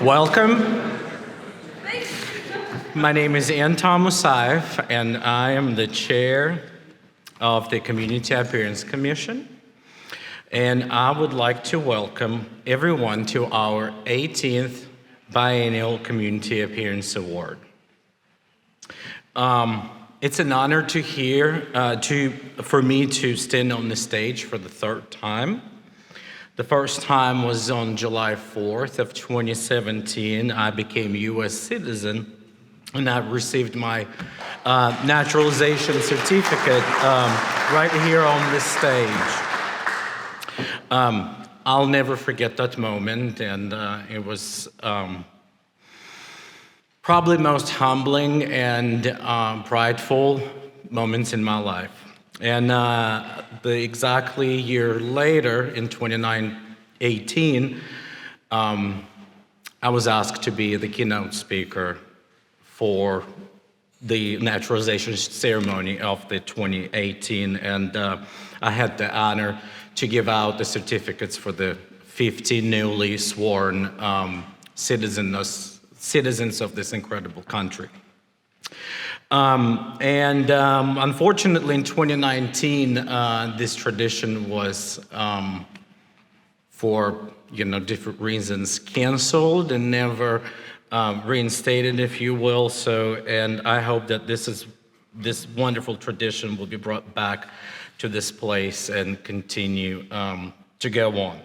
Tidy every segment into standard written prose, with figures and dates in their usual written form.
Welcome. My name is Anton Musayev, and I am the chair of the Community Appearance Commission. And I would like to welcome everyone to our 18th Biennial Community Appearance Award. It's an honor for me to stand on the stage for the third time. The first time was on July 4th of 2017. I became a U.S. citizen, and I received my naturalization certificate right here on this stage. I'll never forget that moment, and it was probably most humbling and prideful moments in my life. And exactly a year later, in 2018, I was asked to be the keynote speaker for the naturalization ceremony of the 2018, and I had the honor to give out the certificates for the 50 newly sworn citizens of this incredible country. Unfortunately, in 2019, this tradition was, for different reasons, canceled and never reinstated, if you will. And I hope that this wonderful tradition will be brought back to this place and continue to go on.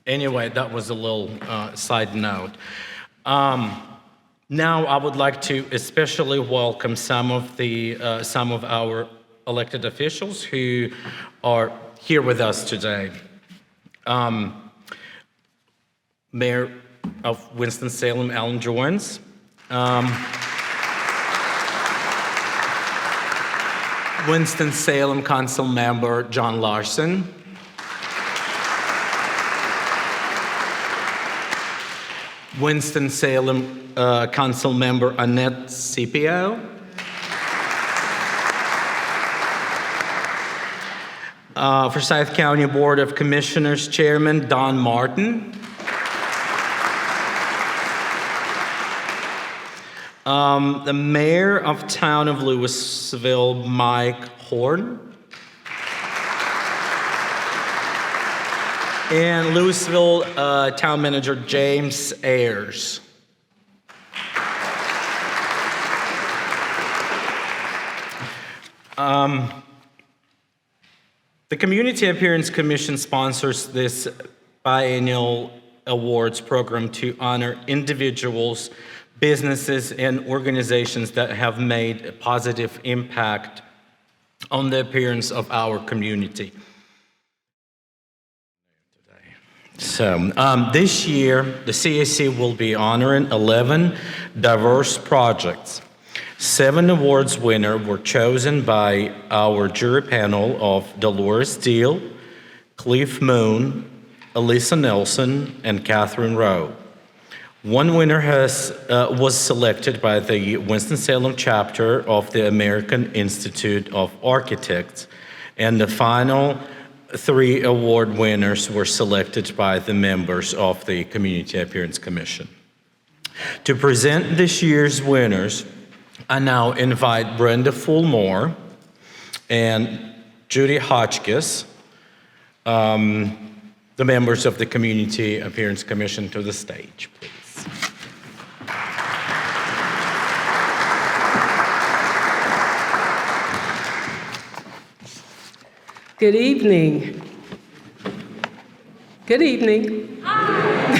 Anyway, that was a little side note. Now, I would like to especially welcome some of our elected officials who are here with us today. Mayor of Winston-Salem, Alan Joins. Winston-Salem Council Member John Larson. Winston-Salem Council Member Annette Scipio. Forsyth County Board of Commissioners Chairman Don Martin. The Mayor of Town of Louisville, Mike Horn. And Louisville Town Manager James Ayers. The Community Appearance Commission sponsors this biennial awards program to honor individuals, businesses, and organizations that have made a positive impact on the appearance of our community. So this year, the CAC will be honoring 11 diverse projects. 7 awards winners were chosen by our jury panel of Dolores Deal, Cliff Moon, Elisa Nelson, and Catherine Rowe. One winner was selected by the Winston-Salem chapter of the American Institute of Architects, and the final 3 award winners were selected by the members of the Community Appearance Commission. To present this year's winners, I now invite Brenda Fulmore and Judy Hotchkiss, the members of the Community Appearance Commission, to the stage, please. Good evening. Good evening. Hi.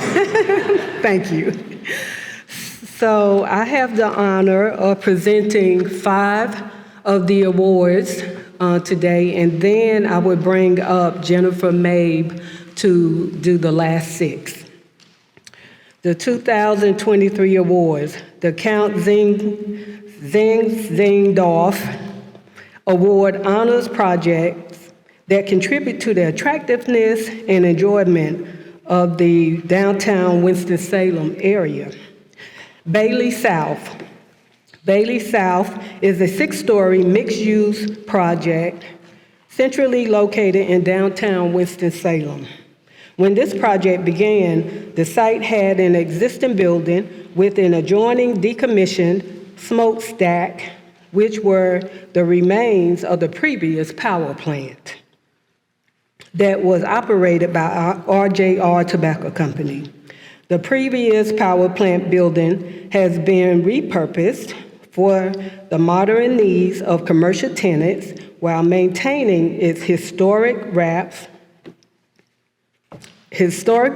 Thank you. So I have the honor of presenting 5 of the awards today, and then I would bring up Jennifer Mabe to do the last 6. The 2023 awards, the Count Zingdorf Award honors projects that contribute to the attractiveness and enjoyment of the downtown Winston-Salem area. Bailey South. Bailey South is a 6-story mixed-use project centrally located in downtown Winston-Salem. When this project began, the site had an existing building with an adjoining decommissioned smokestack, which were the remains of the previous power plant that was operated by RJR Tobacco Company. The previous power plant building has been repurposed for the modern needs of commercial tenants while maintaining its historic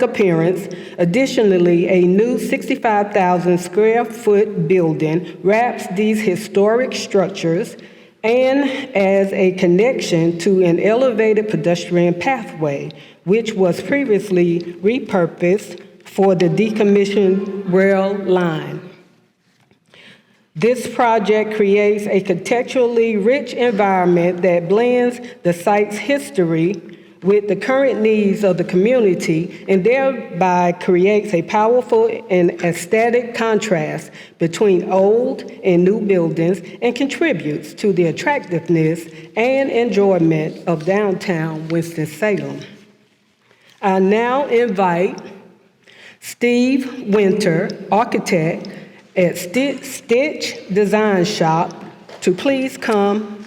appearance. Additionally, a new 65,000 square foot building wraps these historic structures and as a connection to an elevated pedestrian pathway, which was previously repurposed for the decommissioned rail line. This project creates a contextually rich environment that blends the site's history with the current needs of the community and thereby creates a powerful and aesthetic contrast between old and new buildings and contributes to the attractiveness and enjoyment of downtown Winston-Salem. I now invite Steve Winter, architect at Stitch Design Shop, to please come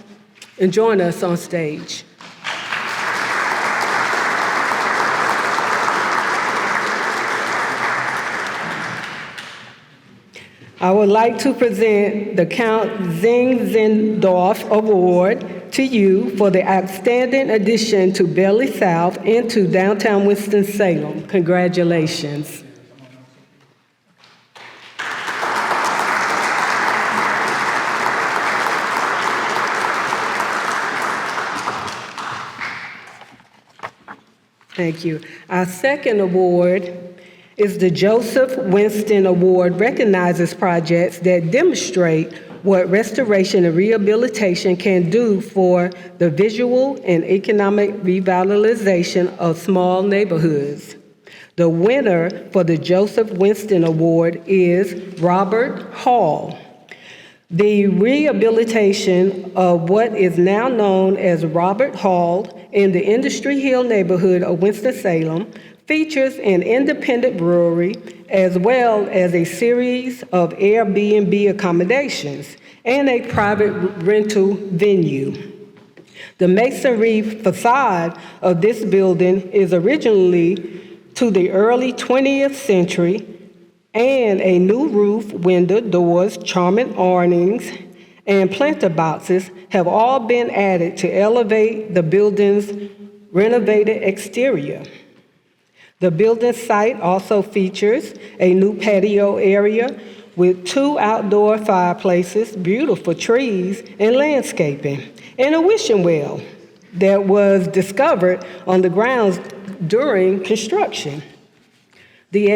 and join us on stage. I would like to present the Count Zinzendorf Award to you for the outstanding addition to Belly South and to downtown Winston-Salem. Congratulations. Thank you. Our second award is the Joseph Winston Award, recognizes projects that demonstrate what restoration and rehabilitation can do for the visual and economic revitalization of small neighborhoods. The winner for the Joseph Winston Award is Robert Hall. The rehabilitation of what is now known as Robert Hall in the Industry Hill neighborhood of Winston-Salem features an independent brewery as well as a series of Airbnb accommodations and a private rental venue. The masonry facade of this building is originally to the early 20th century, and a new roof, window, doors, charming awnings, and planter boxes have all been added to elevate the building's renovated exterior. The building site also features a new patio area with 2 outdoor fireplaces, beautiful trees, and landscaping, and a wishing well that was discovered on the grounds during construction. The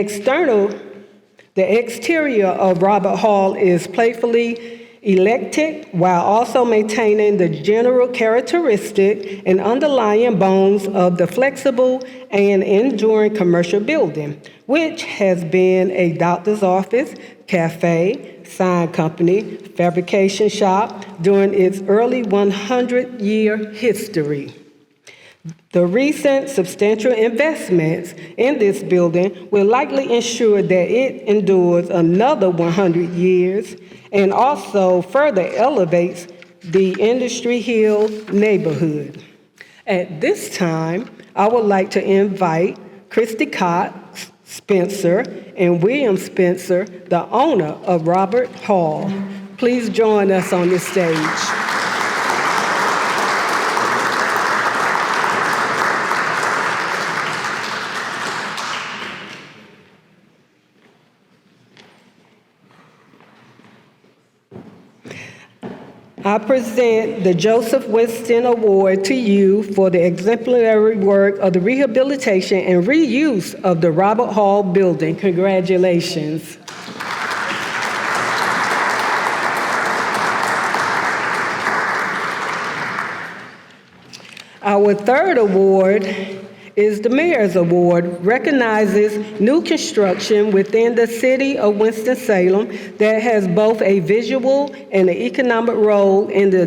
exterior of Robert Hall is playfully eclectic while also maintaining the general characteristic and underlying bones of the flexible and enduring commercial building, which has been a doctor's office, cafe, sign company, fabrication shop during its early 100-year history. The recent substantial investments in this building will likely ensure that it endures another 100 years and also further elevates the Industry Hill neighborhood. At this time, I would like to invite Christy Cox Spencer and William Spencer, the owner of Robert Hall. Please join us on this stage. I present the Joseph Winston Award to you for the exemplary work of the rehabilitation and reuse of the Robert Hall building. Congratulations. Our third award is the Mayor's Award, recognizes new construction within the city of Winston-Salem that has both a visual and an economic role in the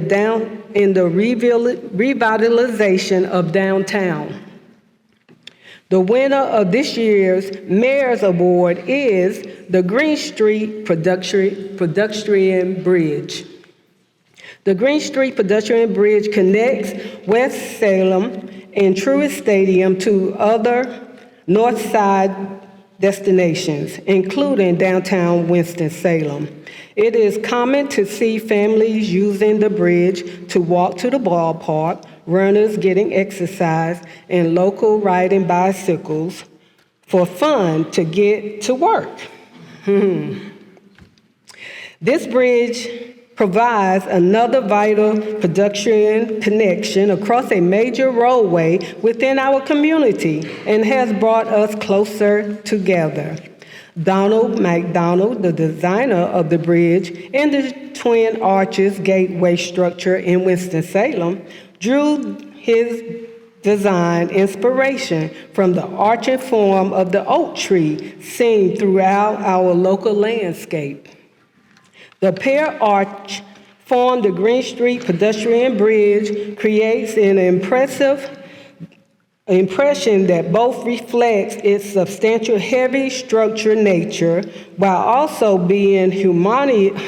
revitalization of downtown. The winner of this year's Mayor's Award is the Green Street Pedestrian Bridge. The Green Street Pedestrian Bridge connects West Salem and Truist Stadium to other North Side destinations, including downtown Winston-Salem. It is common to see families using the bridge to walk to the ballpark, runners getting exercise, and local riding bicycles for fun to get to work. This bridge provides another vital pedestrian connection across a major roadway within our community and has brought us closer together. Donald McDonald, the designer of the bridge and the Twin Arches Gateway structure in Winston-Salem, drew his design inspiration from the arching form of the oak tree seen throughout our local landscape. The pear arch formed the Green Street Pedestrian Bridge creates an impressive impression that both reflects its substantial heavy structure nature while also being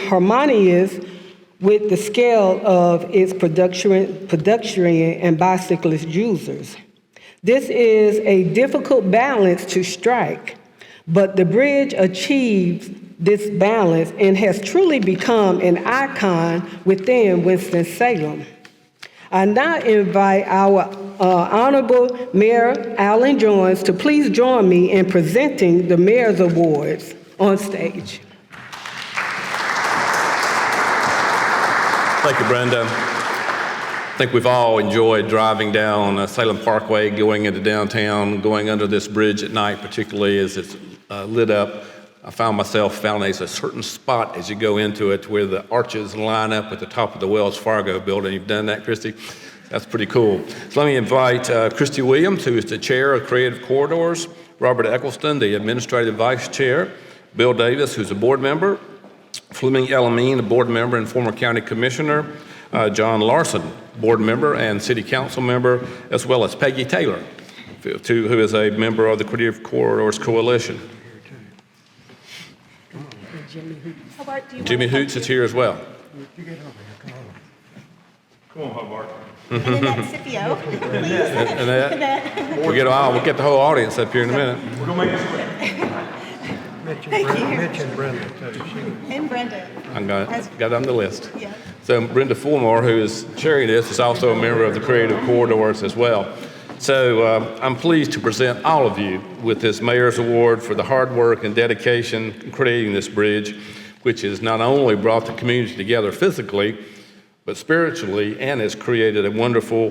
harmonious with the scale of its pedestrian and bicyclist users. This is a difficult balance to strike, but the bridge achieves this balance and has truly become an icon within Winston-Salem. I now invite our Honorable Mayor Alan Jones to please join me in presenting the Mayor's Awards on stage. Thank you, Brenda. I think we've all enjoyed driving down Salem Parkway, going into downtown, going under this bridge at night, particularly as it's lit up. I found there's a certain spot as you go into it where the arches line up at the top of the Wells Fargo building. You've done that, Christy? That's pretty cool. So let me invite Christy Williams, who is the chair of Creative Corridors, Robert Eccleston, the administrative vice chair, Bill Davis, who's a board member, Fleming Elamine, a board member and former county commissioner, John Larson, board member and city council member, as well as Peggy Taylor, who is a member of the Creative Corridors Coalition. Jimmy Hoots is here as well. Come on, Hobart. And then that's Scipio, please. We'll get the whole audience up here in a minute. We're gonna make this quick. Mention Brenda, too. And Brenda. I got it on the list. Yeah. So Brenda Fulmore, who is chairing this, is also a member of the Creative Corridors as well. So I'm pleased to present all of you with this Mayor's Award for the hard work and dedication in creating this bridge, which has not only brought the community together physically, but spiritually, and has created a wonderful,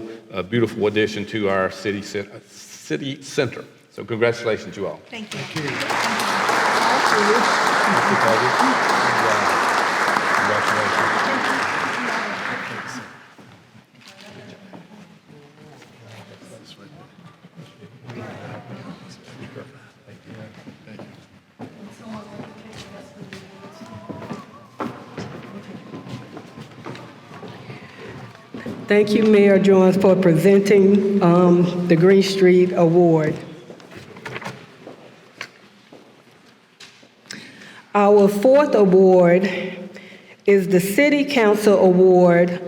beautiful addition to our city center. So congratulations, you all. Thank you. Thank you, Mayor Jones, for presenting the Green Street Award. Our fourth award is the City Council Award,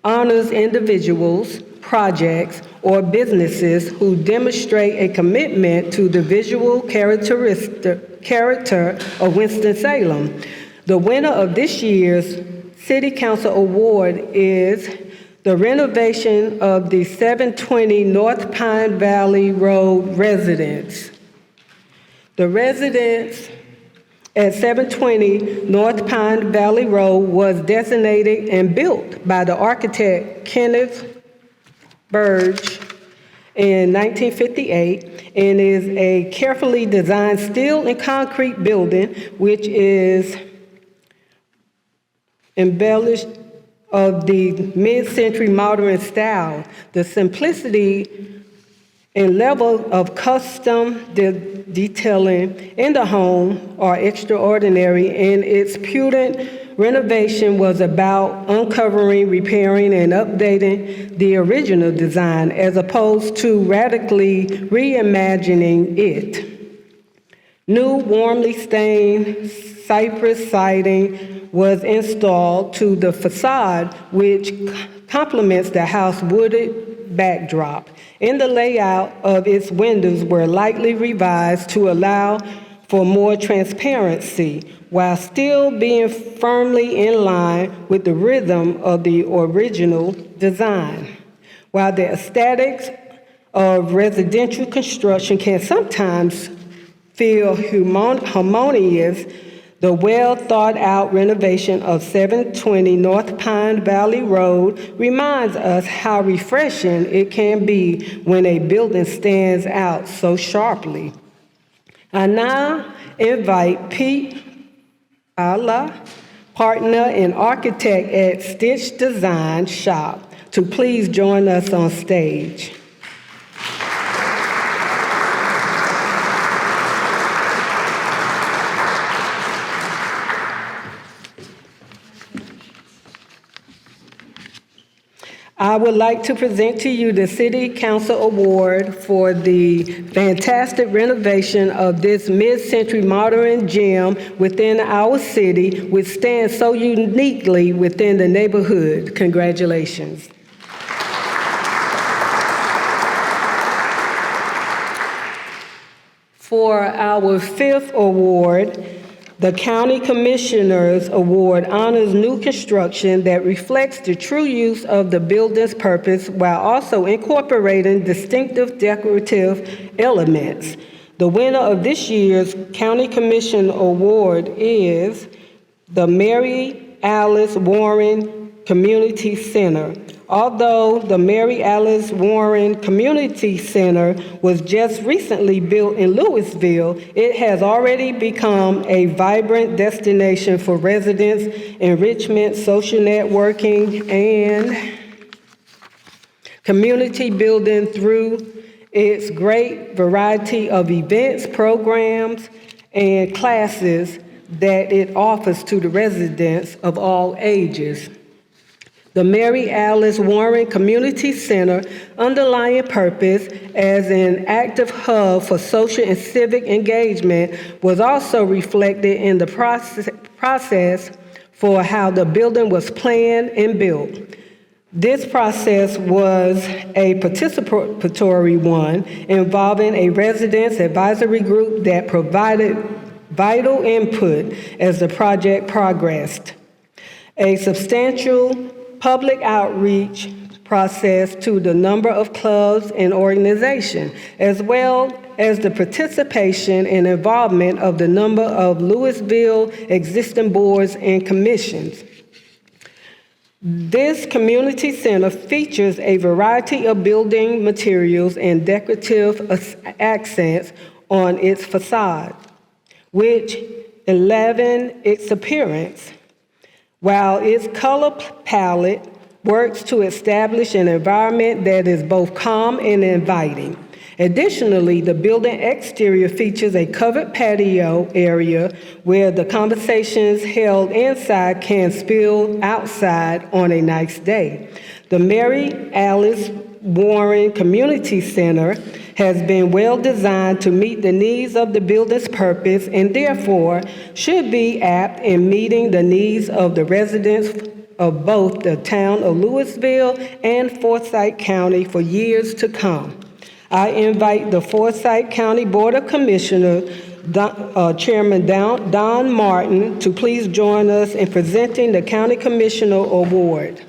honors individuals, projects, or businesses who demonstrate a commitment to the visual character of Winston-Salem. The winner of this year's City Council Award is the renovation of the 720 North Pine Valley Road residence. The residence at 720 North Pine Valley Road was designated and built by the architect Kenneth Burge in 1958 and is a carefully designed steel and concrete building which is embellished of the mid-century modern style. The simplicity and level of custom detailing in the home are extraordinary, and its prudent renovation was about uncovering, repairing, and updating the original design as opposed to radically reimagining it. New warmly stained cypress siding was installed to the facade, which complements the house's wooded backdrop. And the layout of its windows were lightly revised to allow for more transparency, while still being firmly in line with the rhythm of the original design. While the aesthetics of residential construction can sometimes feel harmonious, the well-thought-out renovation of 720 North Pine Valley Road reminds us how refreshing it can be when a building stands out so sharply. I now invite Pete Alla, partner and architect at Stitch Design Shop, to please join us on stage. I would like to present to you the City Council Award for the fantastic renovation of this mid-century modern gem within our city, which stands so uniquely within the neighborhood. Congratulations. For our fifth award, the County Commissioners Award honors new construction that reflects the true use of the building's purpose while also incorporating distinctive decorative elements. The winner of this year's County Commission Award is the Mary Alice Warren Community Center. Although the Mary Alice Warren Community Center was just recently built in Louisville, it has already become a vibrant destination for residents, enrichment, social networking, and community building through its great variety of events, programs, and classes that it offers to the residents of all ages. The Mary Alice Warren Community Center underlying purpose as an active hub for social and civic engagement was also reflected in the process for how the building was planned and built. This process was a participatory one involving a residents advisory group that provided vital input as the project progressed. A substantial public outreach process to the number of clubs and organizations, as well as the participation and involvement of the number of Louisville existing boards and commissions. This community center features a variety of building materials and decorative accents on its facade, which enliven its appearance, while its color palette works to establish an environment that is both calm and inviting. Additionally, the building exterior features a covered patio area where the conversations held inside can spill outside on a nice day. The Mary Alice Warren Community Center has been well designed to meet the needs of the building's purpose and therefore should be apt in meeting the needs of the residents of both the town of Louisville and Forsyth County for years to come. I invite the Forsyth County Board of Commissioners, Chairman Don Martin, to please join us in presenting the County Commissioner Award.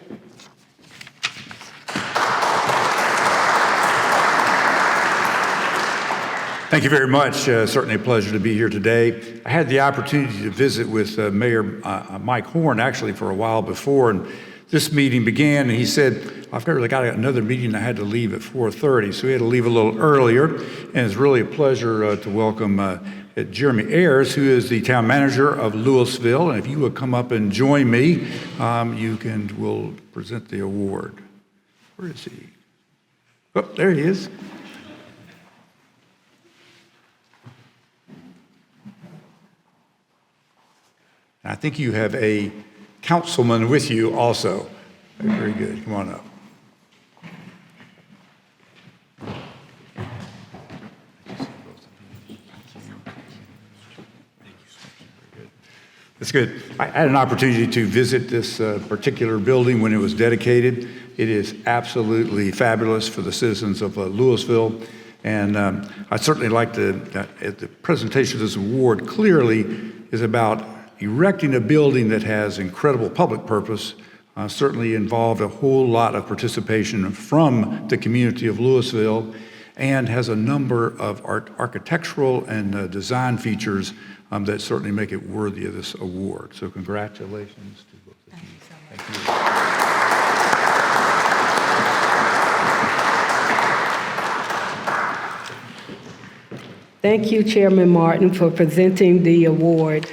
Thank you very much. Certainly a pleasure to be here today. I had the opportunity to visit with Mayor Mike Horn actually for a while before, and this meeting began, and he said, I've really got another meeting. I had to leave at 4:30, so he had to leave a little earlier, and it's really a pleasure to welcome Jeremy Ayers, who is the town manager of Louisville, and if you would come up and join me, we'll present the award. Where is he? Oh, there he is. I think you have a councilman with you also. Very good. Come on up. That's good. I had an opportunity to visit this particular building when it was dedicated. It is absolutely fabulous for the citizens of Louisville. And I certainly like the presentation of this award clearly is about erecting a building that has incredible public purpose, certainly involved a whole lot of participation from the community of Louisville, and has a number of architectural and design features that certainly make it worthy of this award. So congratulations to both of you. Thank you. Thank you, Chairman Martin, for presenting the award.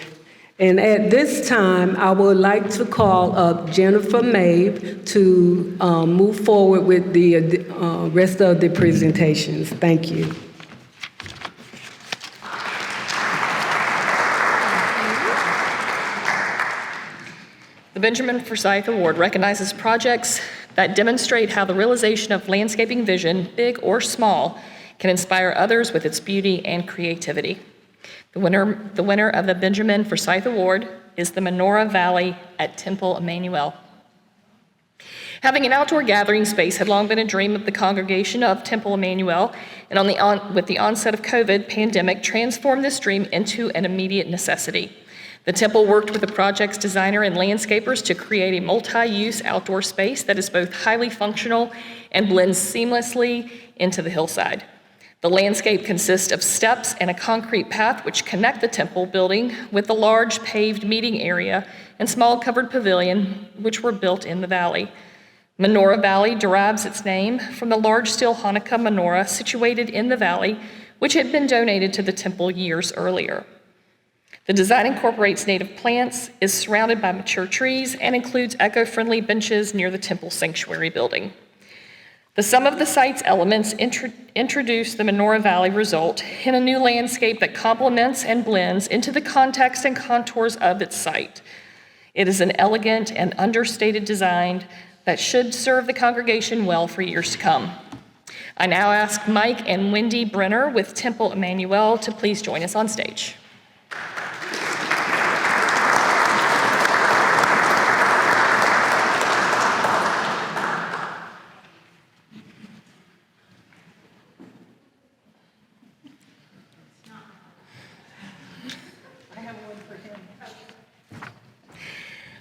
And at this time, I would like to call up Jennifer Mabe to move forward with the rest of the presentations. Thank you. The Benjamin Forsyth Award recognizes projects that demonstrate how the realization of landscaping vision, big or small, can inspire others with its beauty and creativity. The winner of the Benjamin Forsyth Award is the Menorah Valley at Temple Emmanuel. Having an outdoor gathering space had long been a dream of the congregation of Temple Emmanuel, and with the onset of COVID pandemic, transformed this dream into an immediate necessity. The temple worked with the project's designer and landscapers to create a multi-use outdoor space that is both highly functional and blends seamlessly into the hillside. The landscape consists of steps and a concrete path which connect the temple building with the large paved meeting area and small covered pavilion which were built in the valley. Menorah Valley derives its name from the large steel Hanukkah menorah situated in the valley, which had been donated to the temple years earlier. The design incorporates native plants, is surrounded by mature trees, and includes eco-friendly benches near the temple sanctuary building. The sum of the site's elements introduce the Menorah Valley result in a new landscape that complements and blends into the context and contours of its site. It is an elegant and understated design that should serve the congregation well for years to come. I now ask Mike and Wendy Brenner with Temple Emmanuel to please join us on stage.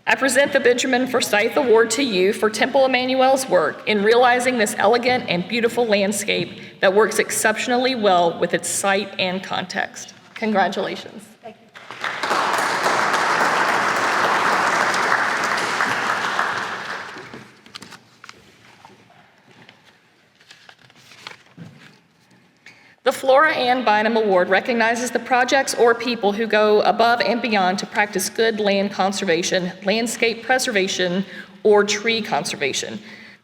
I present the Benjamin Forsyth Award to you for Temple Emmanuel's work in realizing this elegant and beautiful landscape that works exceptionally well with its site and context. Congratulations. Thank you. The Flora Ann Bynum Award recognizes the projects or people who go above and beyond to practice good land conservation, landscape preservation, or tree conservation.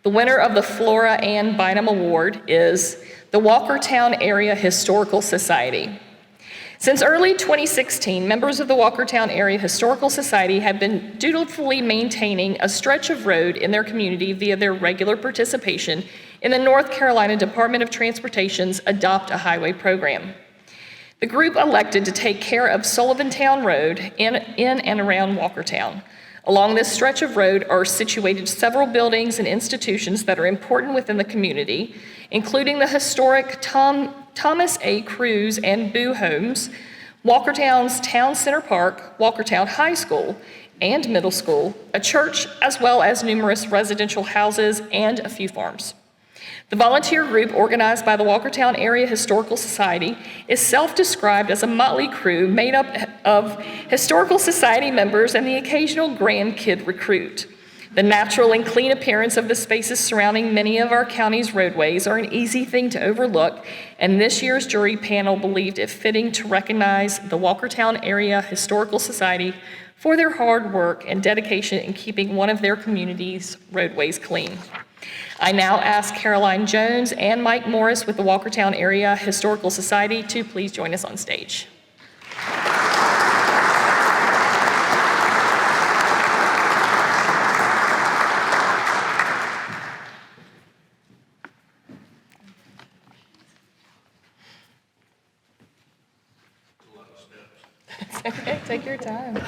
The winner of the Flora Ann Bynum Award is the Walkertown Area Historical Society. Since early 2016, members of the Walkertown Area Historical Society have been dutifully maintaining a stretch of road in their community via their regular participation in the North Carolina Department of Transportation's Adopt a Highway program. The group elected to take care of Sullivantown Road in and around Walkertown. Along this stretch of road are situated several buildings and institutions that are important within the community, including the historic Thomas A. Cruz and Boo Homes, Walkertown's Town Center Park, Walkertown High School and Middle School, a church, as well as numerous residential houses and a few farms. The volunteer group organized by the Walkertown Area Historical Society is self-described as a motley crew made up of Historical Society members and the occasional grandkid recruit. The natural and clean appearance of the spaces surrounding many of our county's roadways are an easy thing to overlook, and this year's jury panel believed it fitting to recognize the Walkertown Area Historical Society for their hard work and dedication in keeping one of their community's roadways clean. I now ask Caroline Jones and Mike Morris with the Walkertown Area Historical Society to please join us on stage. Okay, take your time.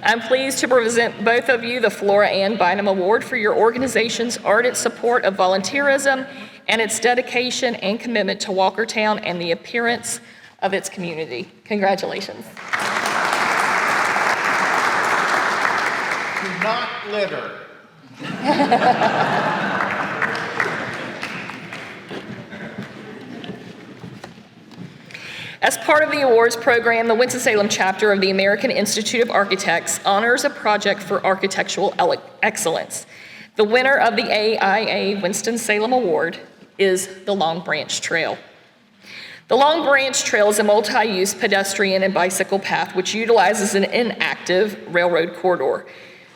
I'm pleased to present both of you the Flora Ann Bynum Award for your organization's ardent support of volunteerism and its dedication and commitment to Walkertown and the appearance of its community. Congratulations. Do not litter. As part of the awards program, the Winston-Salem chapter of the American Institute of Architects honors a project for architectural excellence. The winner of the AIA Winston-Salem Award is the Long Branch Trail. The Long Branch Trail is a multi-use pedestrian and bicycle path which utilizes an inactive railroad corridor.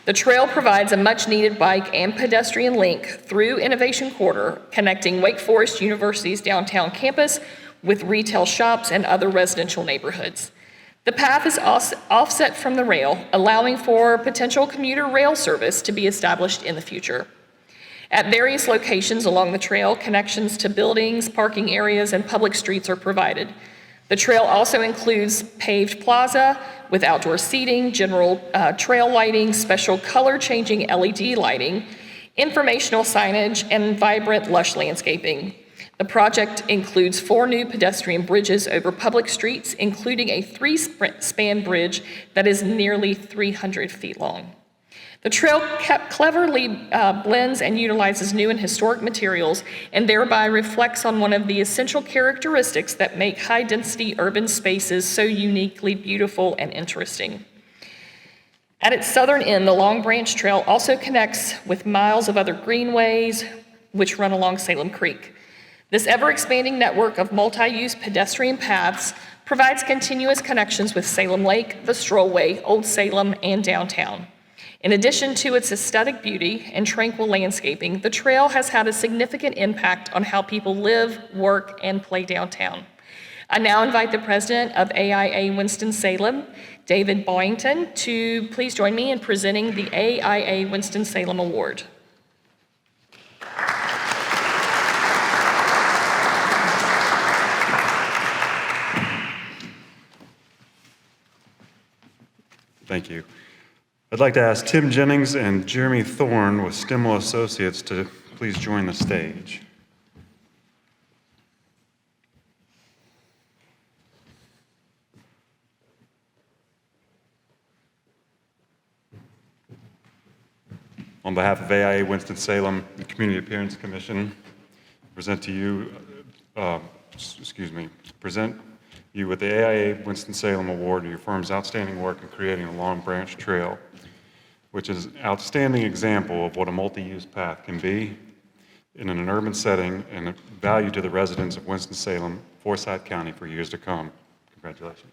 The trail provides a much-needed bike and pedestrian link through Innovation Corridor, connecting Wake Forest University's downtown campus with retail shops and other residential neighborhoods. The path is offset from the rail, allowing for potential commuter rail service to be established in the future. At various locations along the trail, connections to buildings, parking areas, and public streets are provided. The trail also includes paved plaza with outdoor seating, general trail lighting, special color-changing LED lighting, informational signage, and vibrant, lush landscaping. The project includes 4 new pedestrian bridges over public streets, including a 3-span bridge that is nearly 300 feet long. The trail cleverly blends and utilizes new and historic materials and thereby reflects on one of the essential characteristics that make high-density urban spaces so uniquely beautiful and interesting. At its southern end, the Long Branch Trail also connects with miles of other greenways which run along Salem Creek. This ever-expanding network of multi-use pedestrian paths provides continuous connections with Salem Lake, the Strollway, Old Salem, and downtown. In addition to its aesthetic beauty and tranquil landscaping, the trail has had a significant impact on how people live, work, and play downtown. I now invite the president of AIA Winston-Salem, David Boyington, to please join me in presenting the AIA Winston-Salem Award. Thank you. I'd like to ask Tim Jennings and Jeremy Thorne with Stimmel Associates to please join the stage. On behalf of AIA Winston-Salem, the Community Appearance Commission, present you with the AIA Winston-Salem Award for your firm's outstanding work in creating a Long Branch Trail, which is an outstanding example of what a multi-use path can be in an urban setting and a value to the residents of Winston-Salem, Forsyth County for years to come. Congratulations.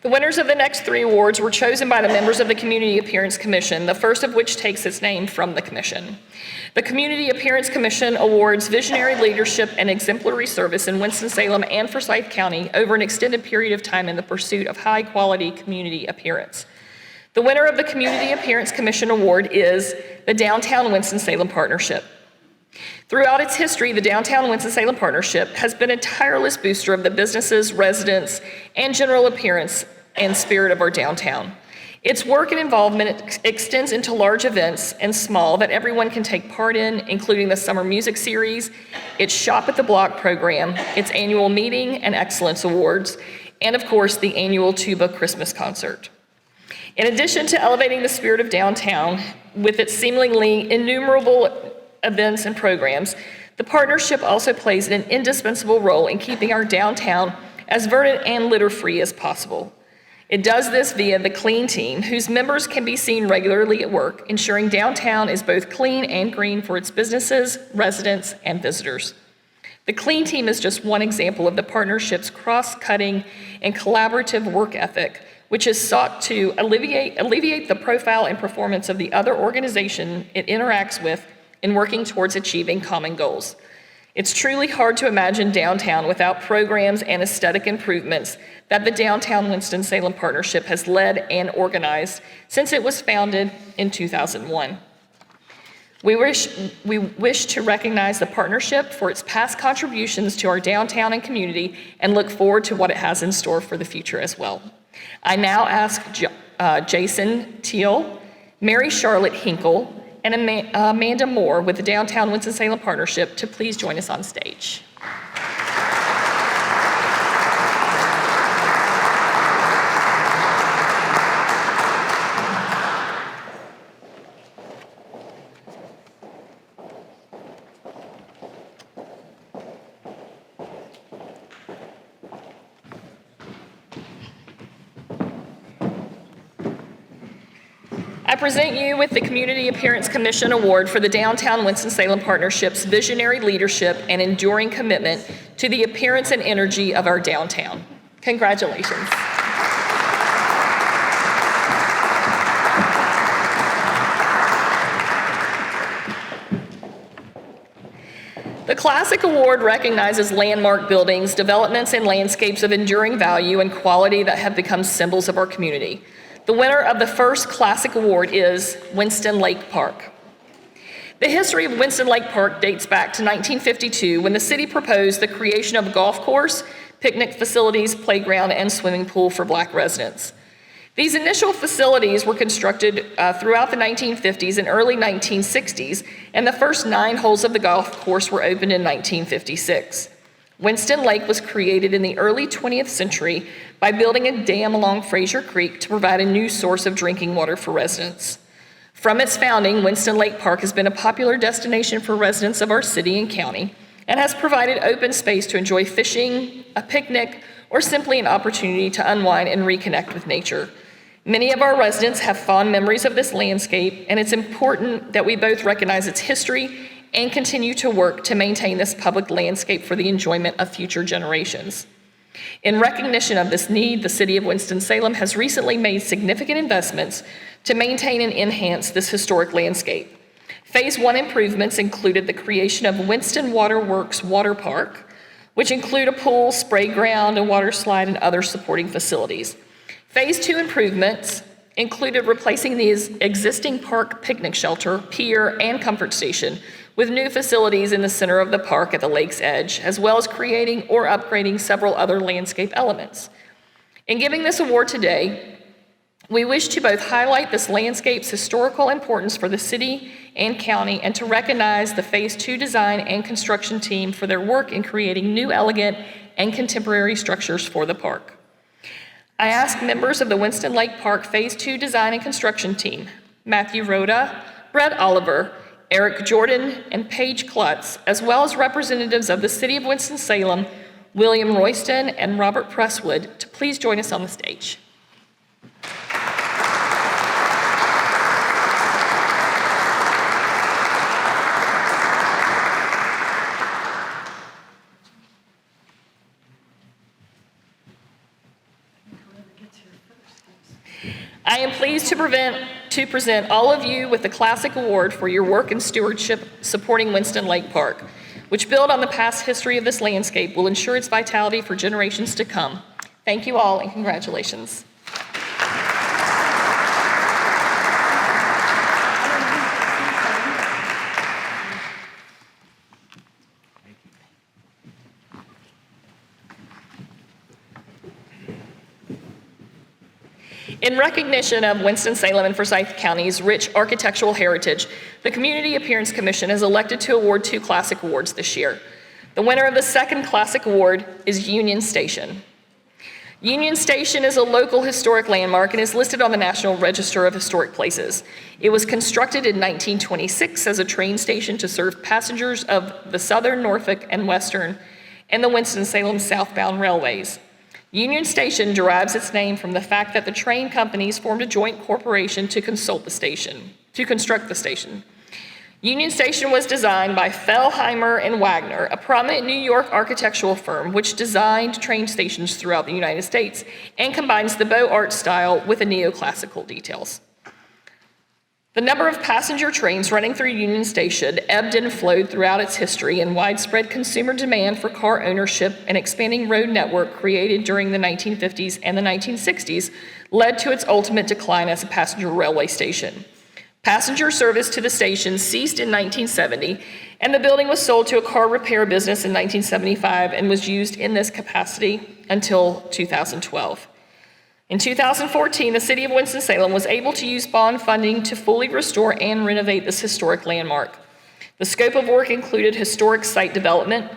The winners of the next 3 awards were chosen by the members of the Community Appearance Commission, the first of which takes its name from the commission. The Community Appearance Commission awards visionary leadership and exemplary service in Winston-Salem and Forsyth County over an extended period of time in the pursuit of high-quality community appearance. The winner of the Community Appearance Commission Award is the Downtown Winston-Salem Partnership. Throughout its history, the Downtown Winston-Salem Partnership has been a tireless booster of the businesses, residents, and general appearance and spirit of our downtown. Its work and involvement extends into large events and small that everyone can take part in, including the Summer Music Series, its Shop at the Block program, its annual Meeting and Excellence Awards, and of course, the annual Tuba Christmas Concert. In addition to elevating the spirit of downtown with its seemingly innumerable events and programs, the partnership also plays an indispensable role in keeping our downtown as verdant and litter-free as possible. It does this via the Clean Team, whose members can be seen regularly at work, ensuring downtown is both clean and green for its businesses, residents, and visitors. The Clean Team is just one example of the partnership's cross-cutting and collaborative work ethic, which is sought to alleviate the profile and performance of the other organization it interacts with in working towards achieving common goals. It's truly hard to imagine downtown without programs and aesthetic improvements that the Downtown Winston-Salem Partnership has led and organized since it was founded in 2001. We wish to recognize the partnership for its past contributions to our downtown and community and look forward to what it has in store for the future as well. I now ask Jason Teal, Mary Charlotte Hinkle, and Amanda Moore with the Downtown Winston-Salem Partnership to please join us on stage. I present you with the Community Appearance Commission Award for the Downtown Winston-Salem Partnership's visionary leadership and enduring commitment to the appearance and energy of our downtown. Congratulations. The Classic Award recognizes landmark buildings, developments, and landscapes of enduring value and quality that have become symbols of our community. The winner of the first Classic Award is Winston Lake Park. The history of Winston Lake Park dates back to 1952 when the city proposed the creation of a golf course, picnic facilities, playground, and swimming pool for Black residents. These initial facilities were constructed throughout the 1950s and early 1960s, and the first 9 holes of the golf course were opened in 1956. Winston Lake was created in the early 20th century by building a dam along Fraser Creek to provide a new source of drinking water for residents. From its founding, Winston Lake Park has been a popular destination for residents of our city and county and has provided open space to enjoy fishing, a picnic, or simply an opportunity to unwind and reconnect with nature. Many of our residents have fond memories of this landscape, and it's important that we both recognize its history and continue to work to maintain this public landscape for the enjoyment of future generations. In recognition of this need, the City of Winston-Salem has recently made significant investments to maintain and enhance this historic landscape. Phase 1 improvements included the creation of Winston Waterworks Water Park, which include a pool, spray ground, a water slide, and other supporting facilities. Phase 2 improvements included replacing the existing park picnic shelter, pier, and comfort station with new facilities in the center of the park at the lake's edge, as well as creating or upgrading several other landscape elements. In giving this award today, we wish to both highlight this landscape's historical importance for the city and county and to recognize the Phase 2 design and construction team for their work in creating new, elegant, and contemporary structures for the park. I ask members of the Winston Lake Park Phase 2 design and construction team, Matthew Rhoda, Brett Oliver, Eric Jordan, and Paige Klutz, as well as representatives of the City of Winston-Salem, William Royston, and Robert Presswood, to please join us on the stage. I am pleased to present all of you with the Classic Award for your work and stewardship supporting Winston Lake Park, which, built on the past history of this landscape, will ensure its vitality for generations to come. Thank you all, and congratulations. In recognition of Winston-Salem and Forsyth County's rich architectural heritage, the Community Appearance Commission has elected to award 2 Classic Awards this year. The winner of the second Classic Award is Union Station. Union Station is a local historic landmark and is listed on the National Register of Historic Places. It was constructed in 1926 as a train station to serve passengers of the Southern, Norfolk, and Western, and the Winston-Salem southbound railways. Union Station derives its name from the fact that the train companies formed a joint corporation to construct the station. Union Station was designed by Fellheimer and Wagner, a prominent New York architectural firm which designed train stations throughout the United States and combines the Beaux Arts style with the neoclassical details. The number of passenger trains running through Union Station ebbed and flowed throughout its history, and widespread consumer demand for car ownership and expanding road network created during the 1950s and the 1960s led to its ultimate decline as a passenger railway station. Passenger service to the station ceased in 1970, and the building was sold to a car repair business in 1975 and was used in this capacity until 2012. In 2014, the City of Winston-Salem was able to use bond funding to fully restore and renovate this historic landmark. The scope of work included historic site development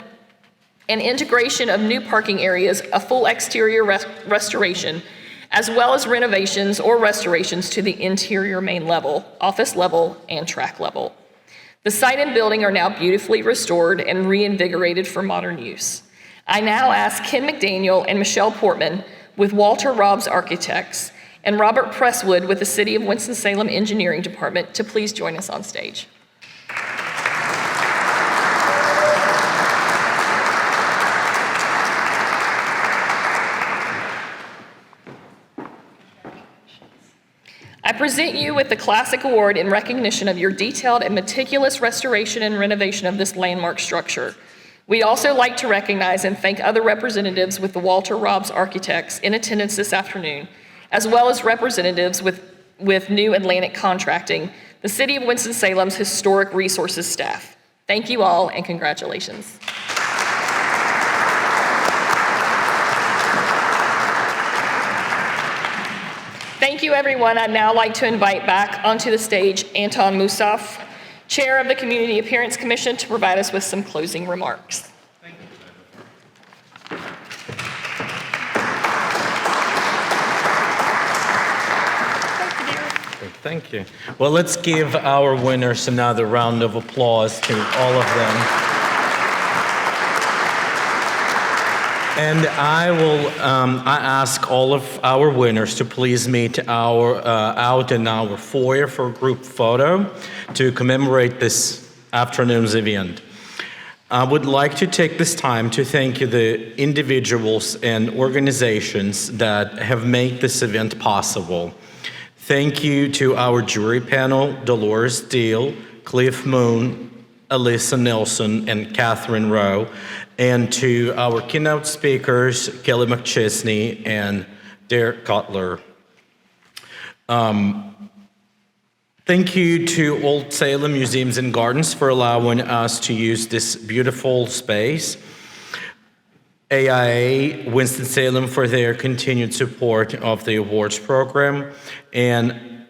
and integration of new parking areas, a full exterior restoration, as well as renovations or restorations to the interior main level, office level, and track level. The site and building are now beautifully restored and reinvigorated for modern use. I now ask Ken McDaniel and Michelle Portman with Walter Robbs Architects and Robert Presswood with the City of Winston-Salem Engineering Department to please join us on stage. I present you with the Classic Award in recognition of your detailed and meticulous restoration and renovation of this landmark structure. We'd also like to recognize and thank other representatives with the Walter Robbs Architects in attendance this afternoon, as well as representatives with New Atlantic Contracting, the City of Winston-Salem's Historic Resources staff. Thank you all, and congratulations. Thank you, everyone. I'd now like to invite back onto the stage Anton Musaf, Chair of the Community Appearance Commission, to provide us with some closing remarks. Thank you. Thank you. Well, let's give our winners another round of applause to all of them. And I ask all of our winners to please meet out in our foyer for a group photo to commemorate this afternoon's event. I would like to take this time to thank you, the individuals and organizations that have made this event possible. Thank you to our jury panel, Dolores Deal, Cliff Moon, Alyssa Nelson, and Catherine Rowe, and to our keynote speakers, Kelly McChesney and Derek Cutler. Thank you to Old Salem Museums and Gardens for allowing us to use this beautiful space. AIA Winston-Salem for their continued support of the awards program, and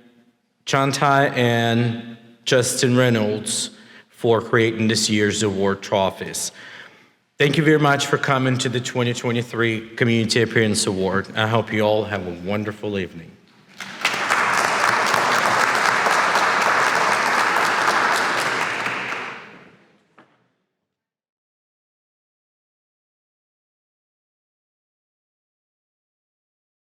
Chantai and Justin Reynolds for creating this year's award trophies. Thank you very much for coming to the 2023 Community Appearance Award. I hope you all have a wonderful evening.